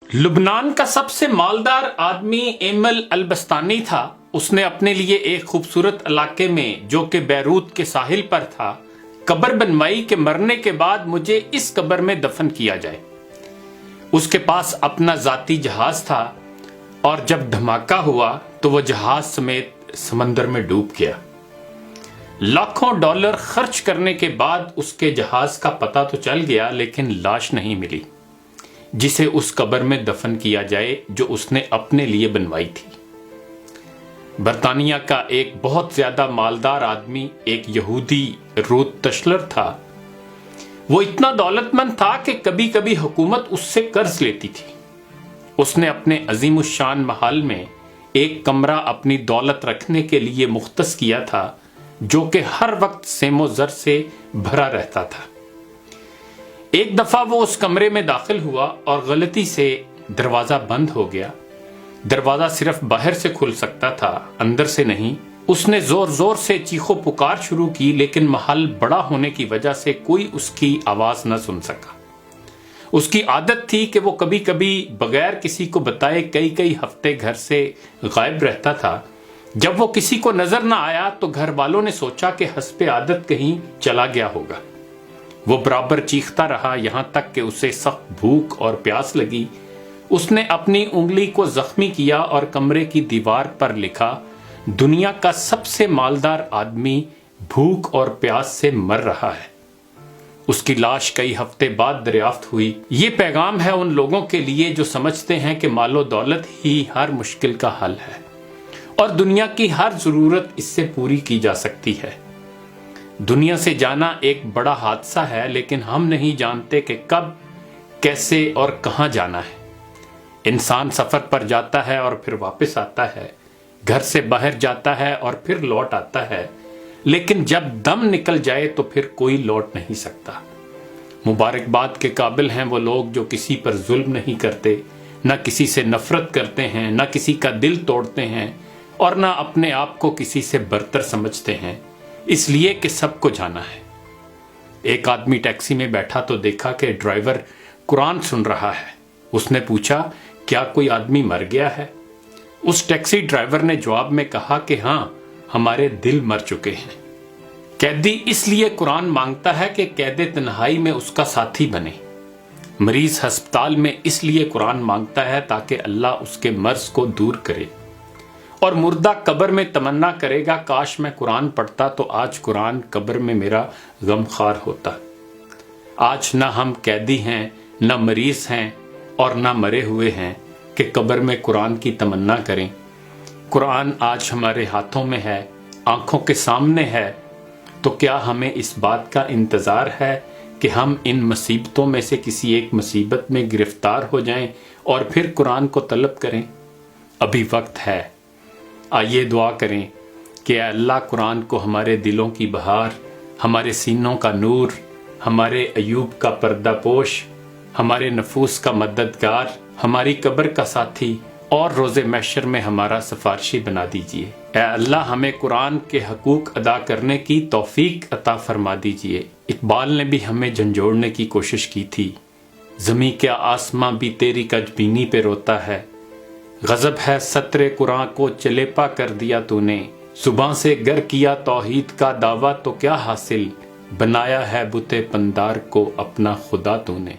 لبنان کا سب سے مالدار آدمی ایمل البستانی تھا۔ اس نے اپنے لیے ایک خوبصورت علاقے میں جو کہ بیروت کے ساحل پر تھا قبر بنوائی کہ مرنے کے بعد مجھے اس قبر میں دفن کیا جائے۔ اس کے پاس اپنا ذاتی جہاز تھا اور جب دھماکہ ہوا تو وہ جہاز سمیت سمندر میں ڈوب گیا۔ لاکھوں ڈالر خرچ کرنے کے بعد اس کے جہاز کا پتہ تو چل گیا لیکن لاش نہیں ملی جسے اس قبر میں دفن کیا جائے جو اس نے اپنے لیے بنوائی تھی۔ برطانیہ کا ایک بہت زیادہ مالدار آدمی ایک یہودی روت تشلر تھا۔ وہ اتنا دولت مند تھا کہ کبھی کبھی حکومت اس سے قرض لیتی تھی۔ اس نے اپنے عظیم الشان محل میں ایک کمرہ اپنی دولت رکھنے کے لیے مختص کیا تھا جو کہ ہر وقت سیم و زر سے بھرا رہتا تھا۔ ایک دفعہ وہ اس کمرے میں داخل ہوا اور غلطی سے دروازہ بند ہو گیا۔ دروازہ صرف باہر سے کھل سکتا تھا، اندر سے نہیں۔ اس نے زور زور سے چیخو پکار شروع کی لیکن محل بڑا ہونے کی وجہ سے کوئی اس کی آواز نہ سن سکا۔ اس کی عادت تھی کہ وہ کبھی کبھی بغیر کسی کو بتائے کئی ہفتے گھر سے غائب رہتا تھا۔ جب وہ کسی کو نظر نہ آیا تو گھر والوں نے سوچا کہ حسب عادت کہیں چلا گیا ہوگا۔ وہ برابر چیختا رہا یہاں تک کہ اسے سخت بھوک اور پیاس لگی۔ اس نے اپنی انگلی کو زخمی کیا اور کمرے کی دیوار پر لکھا، دنیا کا سب سے مالدار آدمی بھوک اور پیاس سے مر رہا ہے۔ اس کی لاش کئی ہفتے بعد دریافت ہوئی۔ یہ پیغام ہے ان لوگوں کے لیے جو سمجھتے ہیں کہ مال و دولت ہی ہر مشکل کا حل ہے اور دنیا کی ہر ضرورت اس سے پوری کی جا سکتی ہے۔ دنیا سے جانا ایک بڑا حادثہ ہے لیکن ہم نہیں جانتے کہ کب، کیسے اور کہاں جانا ہے۔ انسان سفر پر جاتا ہے اور پھر واپس آتا ہے، گھر سے باہر جاتا ہے اور پھر لوٹ آتا ہے، لیکن جب دم نکل جائے تو پھر کوئی لوٹ نہیں سکتا۔ مبارکباد کے قابل ہیں وہ لوگ جو کسی پر ظلم نہیں کرتے، نہ کسی سے نفرت کرتے ہیں، نہ کسی کا دل توڑتے ہیں اور نہ اپنے آپ کو کسی سے برتر سمجھتے ہیں، اس لیے کہ سب کو جانا ہے۔ ایک آدمی ٹیکسی میں بیٹھا تو دیکھا کہ ڈرائیور قرآن سن رہا ہے۔ اس نے پوچھا، کیا کوئی آدمی مر گیا ہے؟ اس ٹیکسی ڈرائیور نے جواب میں کہا کہ ہاں، ہمارے دل مر چکے ہیں۔ قیدی اس لیے قرآن مانگتا ہے کہ قید تنہائی میں اس کا ساتھی بنے۔ مریض ہسپتال میں اس لیے قرآن مانگتا ہے تاکہ اللہ اس کے مرض کو دور کرے، اور مردہ قبر میں تمنا کرے گا کاش میں قرآن پڑھتا تو آج قرآن قبر میں میرا غم خوار ہوتا۔ آج نہ ہم قیدی ہیں، نہ مریض ہیں اور نہ مرے ہوئے ہیں کہ قبر میں قرآن کی تمنا کریں۔ قرآن آج ہمارے ہاتھوں میں ہے، آنکھوں کے سامنے ہے، تو کیا ہمیں اس بات کا انتظار ہے کہ ہم ان مصیبتوں میں سے کسی ایک مصیبت میں گرفتار ہو جائیں اور پھر قرآن کو طلب کریں؟ ابھی وقت ہے۔ آئیے دعا کریں کہ اے اللہ قرآن کو ہمارے دلوں کی بہار، ہمارے سینوں کا نور، ہمارے ایوب کا پردہ پوش، ہمارے نفوس کا مددگار، ہماری قبر کا ساتھی اور روز محشر میں ہمارا سفارشی بنا دیجئے۔ اے اللہ ہمیں قرآن کے حقوق ادا کرنے کی توفیق عطا فرما دیجئے۔ اقبال نے بھی ہمیں جھنجھوڑنے کی کوشش کی تھی، زمیں کیا آسماں بھی تیری کج بینی پہ روتا ہے، غضب ہے سطر قرآن کو چلیپا کر دیا تو نے، زباں سے گر کیا توحید کا دعویٰ تو کیا حاصل، بنایا ہے بت پندار کو اپنا خدا تو نے۔